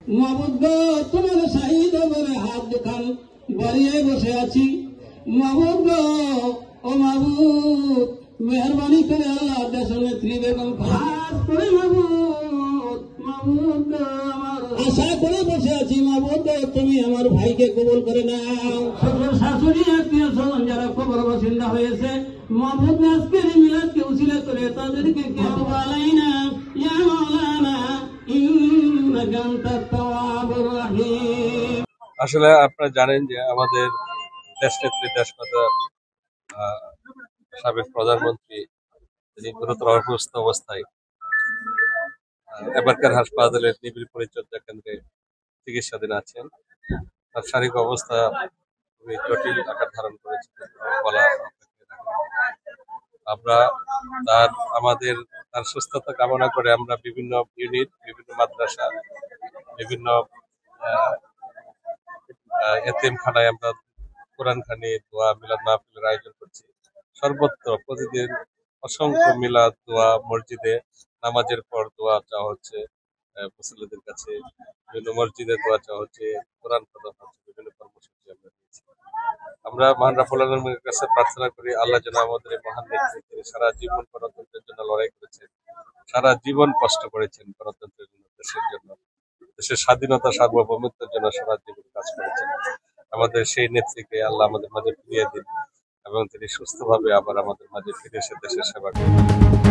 মাবুদ গো, তোমার শাহিদ বলে হাত দুখান বাড়িয়ে বসে আছি। মাবুদ গো, ও মাবুদ, মেহরবানি করে আল্লাহ দেশ নেত্রী বেগম খাস করে মাবুদ, মাবুদ গো, আমার আশা করে বসে আছি। মাবুদ গো, তুমি আমার ভাইকে কবুল করে নাও। শ্বশুর শাশুড়ি আত্মীয় স্বজন যারা কবর বাসিন্দা হয়েছে, মাবুদ আজকের মিলাদকে উসিলা করে তাদেরকে কেউ বালাই না। ইয়া মাওলানা ইন্নাকা আনতাত তাওয়াবুর রহিম। আসলে আপনারা জানেন যে আমাদের দেশনেত্রী দেশমাতা সাবেক প্রধানমন্ত্রী তিনি গুরুতর অসুস্থ অবস্থায় এবারকার হাসপাতালের নিবিড় পরিচর্যা কেন্দ্রে চিকিৎসাধীন আছেন। তার শারীরিক অবস্থা খুবই জটিল আকার ধারণ করেছে বলা। আমরা তার সুস্থতা কামনা করে আমরা বিভিন্ন ইউনিট, বিভিন্ন মাদ্রাসা, বিভিন্ন এতিমখানায় আমরা কোরআনখানি, দোয়া, মিলাদ মাহফিলের আয়োজন করছি। সর্বত্র প্রতিদিন অসংখ্য মিলাদ, দোয়া, মসজিদে নামাজের পর দোয়া চাওয়া হচ্ছে মুসল্লিদের কাছে, বিভিন্ন মসজিদে দোয়া চাওয়া হচ্ছে, কোরআন খতম হচ্ছে, বিভিন্ন কর্মসূচি আমরা নিয়েছি। আমরা মহান রাব্বুল আলামিনের কাছে প্রার্থনা করি আল্লাহ যেন আমাদের এই মহান নেত্রী, তিনি সারা জীবন গণতন্ত্রের জন্য লড়াই করেছেন, সারা জীবন কষ্ট করেছেন গণতন্ত্রের জন্য, দেশের জন্য, দেশের স্বাধীনতা সার্বভৌমত্বের জন্য সারা জীবন কাজ করেছেন। আমাদের সেই নেত্রীকে আল্লাহ আমাদের মাঝে ফিরিয়ে দিন এবং তিনি সুস্থভাবে আবার আমাদের মাঝে ফিরে এসে দেশের সেবা করেন।